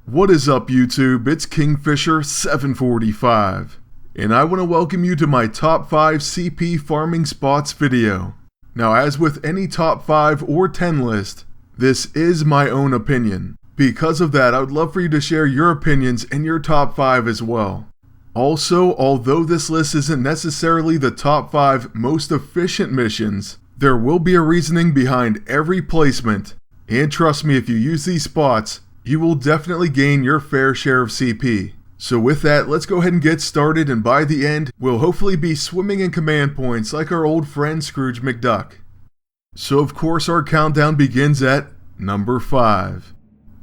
What is up YouTube, it's Kingfisher745, and I want to welcome you to my top 5 CP farming spots video. Now as with any top 5 or 10 list, this is my own opinion. Because of that, I would love for you to share your opinions and your top 5 as well. Also, although this list isn't necessarily the top 5 most efficient missions, there will be a reasoning behind every placement, and trust me, if you use these spots, you will definitely gain your fair share of CP. So with that, let's go ahead and get started, and by the end, we'll hopefully be swimming in command points like our old friend Scrooge McDuck. So of course our countdown begins at number 5.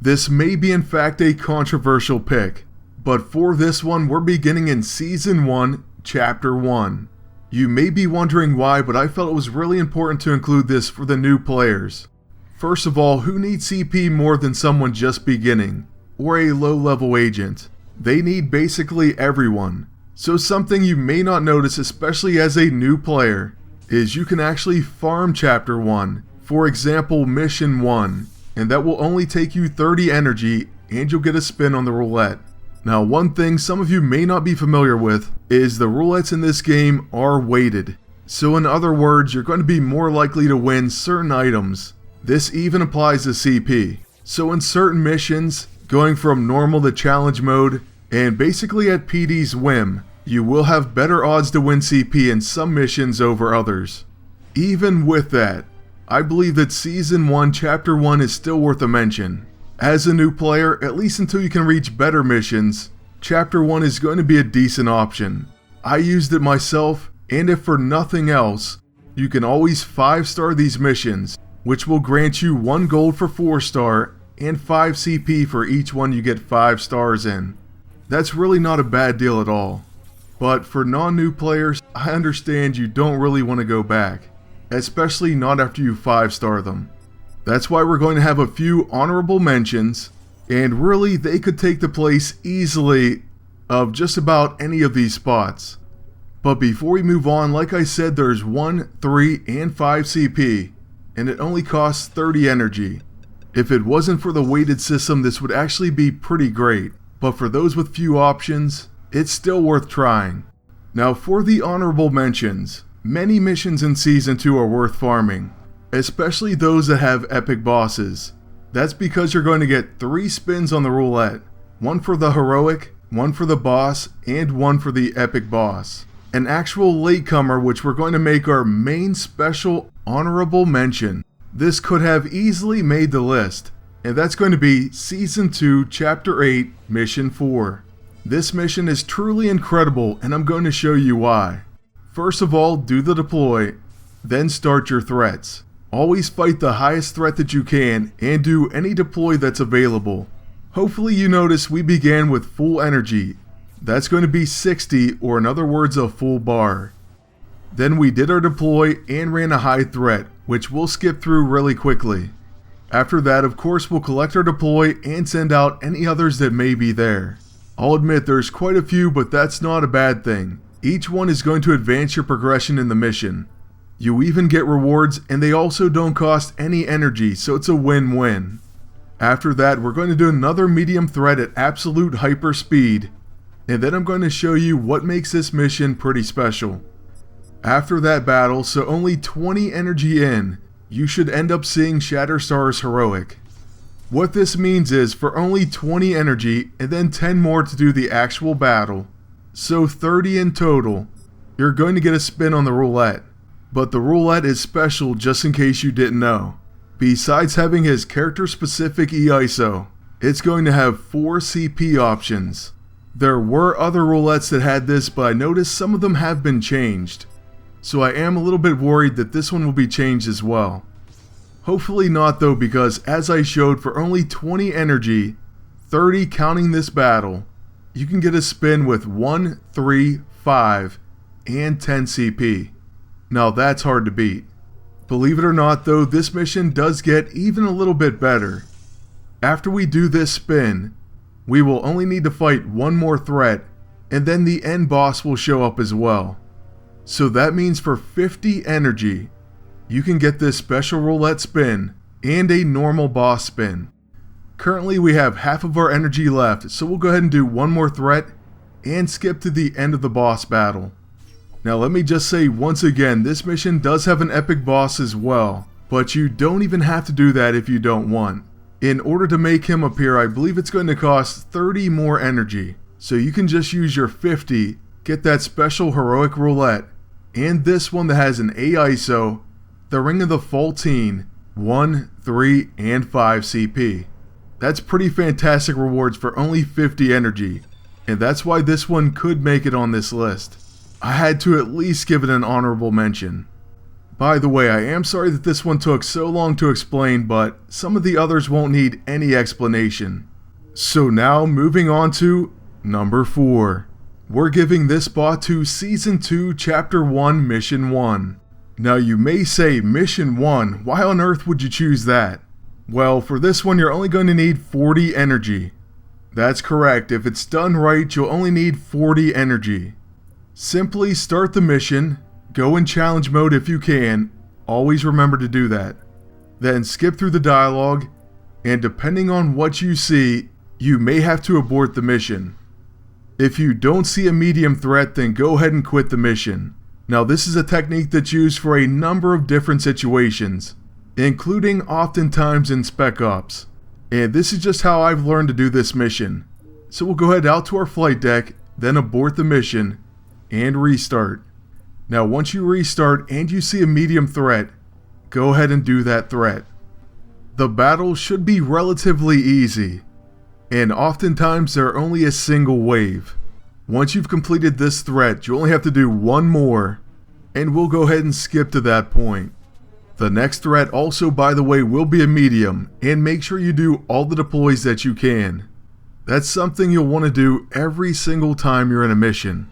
This may be in fact a controversial pick, but for this one we're beginning in Season 1, Chapter 1. You may be wondering why, but I felt it was really important to include this for the new players. First of all, who needs CP more than someone just beginning, or a low-level agent? They need basically everyone. So something you may not notice, especially as a new player, is you can actually farm Chapter 1, for example Mission 1, and that will only take you 30 energy and you'll get a spin on the roulette. Now one thing some of you may not be familiar with is the roulettes in this game are weighted. So in other words, you're going to be more likely to win certain items. This even applies to CP. So in certain missions, going from normal to challenge mode, and basically at PD's whim, you will have better odds to win CP in some missions over others. Even with that, I believe that Season 1 Chapter 1 is still worth a mention. As a new player, at least until you can reach better missions, Chapter 1 is going to be a decent option. I used it myself, and if for nothing else, you can always 5-star these missions, which will grant you 1 gold for 4-star and 5 CP for each one you get 5 stars in. That's really not a bad deal at all. But for non-new players, I understand you don't really want to go back, especially not after you 5-star them. That's why we're going to have a few honorable mentions, and really they could take the place easily of just about any of these spots. But before we move on, like I said, there's 1, 3, and 5 CP. And it only costs 30 energy. If it wasn't for the weighted system, this would actually be pretty great, but for those with few options, it's still worth trying. Now for the honorable mentions, many missions in Season 2 are worth farming, especially those that have epic bosses. That's because you're going to get 3 spins on the roulette, 1 for the heroic, 1 for the boss, and 1 for the epic boss. An actual latecomer, which we're going to make our main special honorable mention. This could have easily made the list, and that's going to be Season 2, Chapter 8, Mission 4. This mission is truly incredible, and I'm going to show you why. First of all, do the deploy, then start your threats. Always fight the highest threat that you can, and do any deploy that's available. Hopefully you notice we began with full energy. That's going to be 60, or in other words, a full bar. Then we did our deploy and ran a high threat, which we'll skip through really quickly. After that, of course, we'll collect our deploy and send out any others that may be there. I'll admit there's quite a few, but that's not a bad thing. Each one is going to advance your progression in the mission. You even get rewards, and they also don't cost any energy, so it's a win-win. After that, we're going to do another medium threat at absolute hyper speed. And then I'm going to show you what makes this mission pretty special. After that battle, so only 20 energy in, you should end up seeing Shatterstar's heroic. What this means is for only 20 energy and then 10 more to do the actual battle, so 30 in total, you're going to get a spin on the roulette. But the roulette is special just in case you didn't know. Besides having his character specific EISO, it's going to have 4 CP options. There were other roulettes that had this, but I noticed some of them have been changed. So I am a little bit worried that this one will be changed as well. Hopefully not though, because as I showed, for only 20 energy, 30 counting this battle, you can get a spin with 1, 3, 5, and 10 CP. Now that's hard to beat. Believe it or not though, this mission does get even a little bit better. After we do this spin, we will only need to fight 1 more threat, and then the end boss will show up as well. So that means for 50 energy, you can get this special roulette spin and a normal boss spin. Currently we have half of our energy left, so we'll go ahead and do one more threat and skip to the end of the boss battle. Now let me just say once again, this mission does have an epic boss as well, but you don't even have to do that if you don't want. In order to make him appear, I believe it's going to cost 30 more energy, so you can just use your 50, get that special heroic roulette, and this one that has an AISO, the Ring of the Faultine, 1, 3, and 5 CP. That's pretty fantastic rewards for only 50 energy, and that's why this one could make it on this list. I had to at least give it an honorable mention. By the way, I am sorry that this one took so long to explain, but some of the others won't need any explanation. So now moving on to number 4. We're giving this spot to Season 2, Chapter 1, Mission 1. Now you may say, Mission 1, why on earth would you choose that? Well, for this one you're only going to need 40 energy. That's correct, if it's done right you'll only need 40 energy. Simply start the mission, go in challenge mode if you can, always remember to do that. Then skip through the dialogue, and depending on what you see, you may have to abort the mission. If you don't see a medium threat, then go ahead and quit the mission. Now this is a technique that's used for a number of different situations, including oftentimes in Spec Ops. And this is just how I've learned to do this mission. So we'll go ahead out to our flight deck, then abort the mission, and restart. Now once you restart and you see a medium threat, go ahead and do that threat. The battle should be relatively easy, and oftentimes there are only a single wave. Once you've completed this threat, you only have to do one more, and we'll go ahead and skip to that point. The next threat also, by the way, will be a medium, and make sure you do all the deploys that you can. That's something you'll want to do every single time you're in a mission.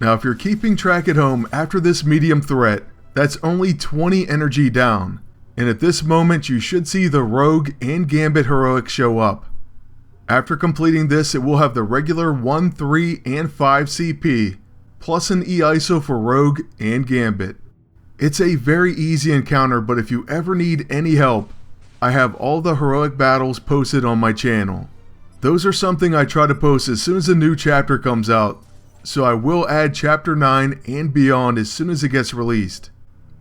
Now if you're keeping track at home, after this medium threat, that's only 20 energy down, and at this moment you should see the Rogue and Gambit heroic show up. After completing this, it will have the regular 1, 3, and 5 CP, plus an EISO for Rogue and Gambit. It's a very easy encounter, but if you ever need any help, I have all the heroic battles posted on my channel. Those are something I try to post as soon as a new chapter comes out, so I will add Chapter 9 and beyond as soon as it gets released.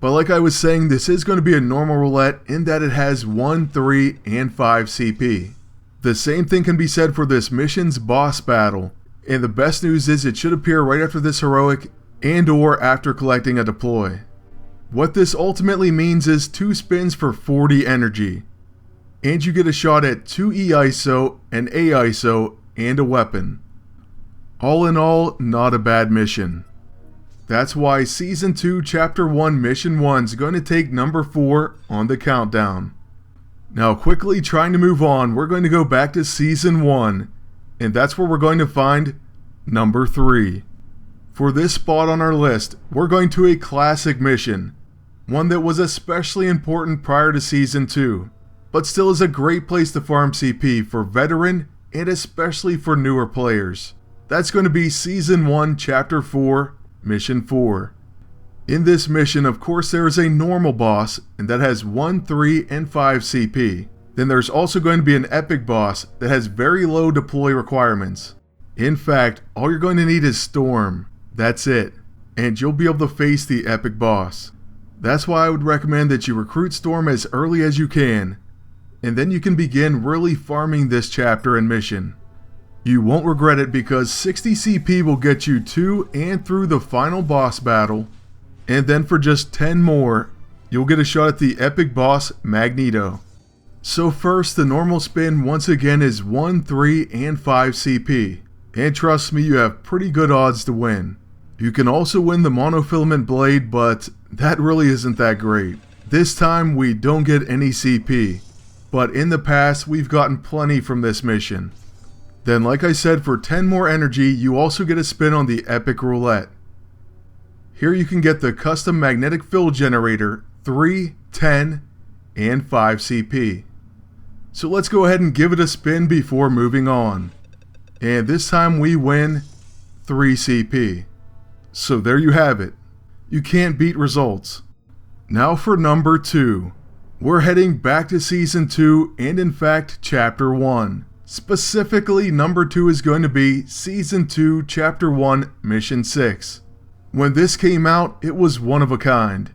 But like I was saying, this is going to be a normal roulette in that it has 1, 3, and 5 CP. The same thing can be said for this mission's boss battle, and the best news is it should appear right after this heroic and or after collecting a deploy. What this ultimately means is 2 spins for 40 energy, and you get a shot at 2 EISO, an AISO, and a weapon. All in all, not a bad mission. That's why Season 2 Chapter 1 Mission 1 is going to take number 4 on the countdown. Now quickly trying to move on, we're going to go back to Season 1, and that's where we're going to find number 3. For this spot on our list, we're going to a classic mission, one that was especially important prior to Season 2, but still is a great place to farm CP for veteran and especially for newer players. That's going to be Season 1 Chapter 4, Mission 4. In this mission, of course, there is a normal boss, and that has 1, 3, and 5 CP. Then there's also going to be an epic boss that has very low deploy requirements. In fact, all you're going to need is Storm. That's it. And you'll be able to face the epic boss. That's why I would recommend that you recruit Storm as early as you can, and then you can begin really farming this chapter and mission. You won't regret it because 60 CP will get you to and through the final boss battle, and then for just 10 more, you'll get a shot at the epic boss Magneto. So first, the normal spin once again is 1, 3, and 5 CP, and trust me, you have pretty good odds to win. You can also win the monofilament blade, but that really isn't that great. This time we don't get any CP, but in the past we've gotten plenty from this mission. Then like I said, for 10 more energy, you also get a spin on the epic roulette. Here you can get the custom magnetic field generator, 3, 10, and 5 CP. So let's go ahead and give it a spin before moving on. And this time we win 3 CP. So there you have it. You can't beat results. Now for number 2. we're heading back to Season 2 and in fact Chapter 1. Specifically, number 2 is going to be Season 2, Chapter 1, Mission 6. When this came out, it was one of a kind.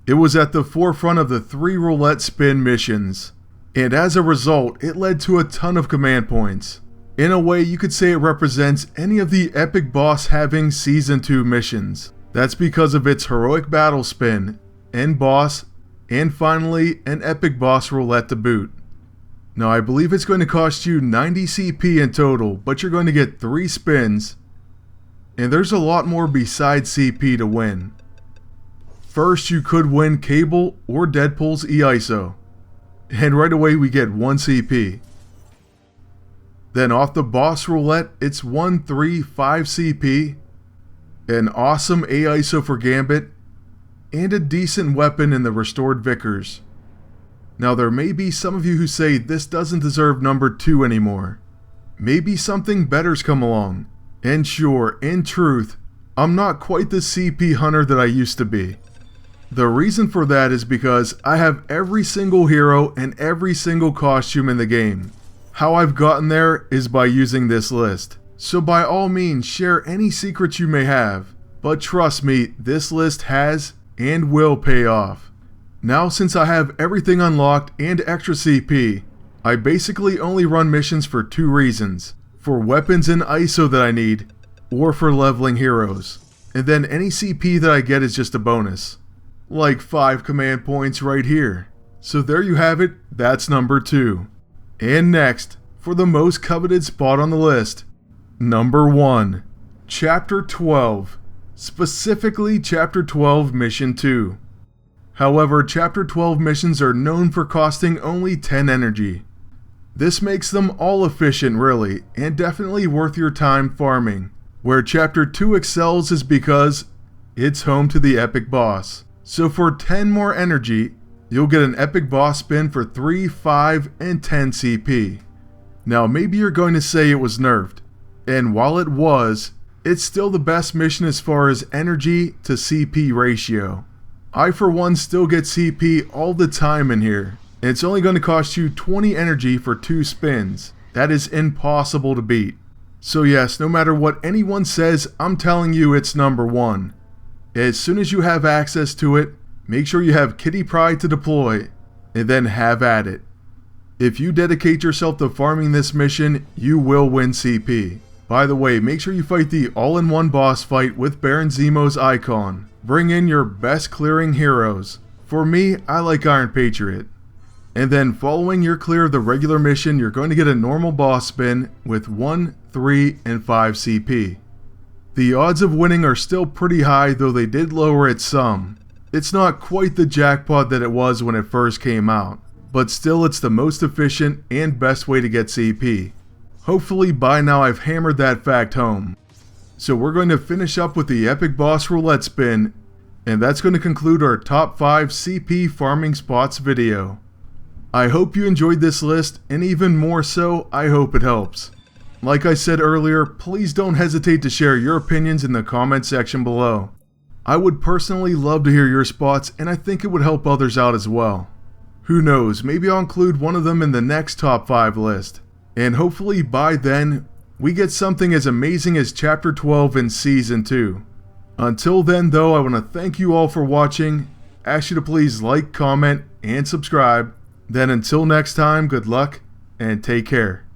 It was at the forefront of the 3 roulette spin missions, and as a result, it led to a ton of command points. In a way, you could say it represents any of the epic boss having Season 2 missions. That's because of its heroic battle spin, end boss, and finally, an epic boss roulette to boot. Now I believe it's going to cost you 90 CP in total, but you're going to get 3 spins, and there's a lot more besides CP to win. First, you could win Cable or Deadpool's EISO, and right away we get 1 CP. Then off the boss roulette, it's 1, 3, 5 CP, an awesome EISO for Gambit, and a decent weapon in the restored Vickers. Now there may be some of you who say this doesn't deserve number 2 anymore. Maybe something better's come along. And sure, in truth, I'm not quite the CP hunter that I used to be. The reason for that is because I have every single hero and every single costume in the game. How I've gotten there is by using this list. So by all means, share any secrets you may have. But trust me, this list has and will pay off. Now since I have everything unlocked and extra CP, I basically only run missions for 2 reasons. For weapons and ISO that I need, or for leveling heroes. And then any CP that I get is just a bonus. Like 5 command points right here. So there you have it, that's number 2. And next, for the most coveted spot on the list, number 1. Chapter 12. Specifically Chapter 12 Mission 2. However, Chapter 12 missions are known for costing only 10 energy. This makes them all efficient really, and definitely worth your time farming. Where Chapter 2 excels is because it's home to the epic boss. So for 10 more energy, you'll get an epic boss spin for 3, 5, and 10 CP. Now maybe you're going to say it was nerfed, and while it was, it's still the best mission as far as energy to CP ratio. I for one still get CP all the time in here, and it's only going to cost you 20 energy for 2 spins. That is impossible to beat. So yes, no matter what anyone says, I'm telling you it's number 1. As soon as you have access to it, make sure you have Kitty Pryde to deploy, and then have at it. If you dedicate yourself to farming this mission, you will win CP. By the way, make sure you fight the all-in-one boss fight with Baron Zemo's icon. Bring in your best clearing heroes. For me, I like Iron Patriot. And then following your clear of the regular mission, you're going to get a normal boss spin with 1, 3, and 5 CP. The odds of winning are still pretty high, though they did lower it some. It's not quite the jackpot that it was when it first came out, but still it's the most efficient and best way to get CP. Hopefully by now I've hammered that fact home. So we're going to finish up with the epic boss roulette spin, and that's going to conclude our top 5 CP farming spots video. I hope you enjoyed this list, and even more so, I hope it helps. Like I said earlier, please don't hesitate to share your opinions in the comment section below. I would personally love to hear your spots, and I think it would help others out as well. Who knows, maybe I'll include one of them in the next top 5 list. And hopefully by then, we get something as amazing as Chapter 12 in Season 2. Until then though, I want to thank you all for watching, ask you to please like, comment, and subscribe. Then until next time, good luck, and take care.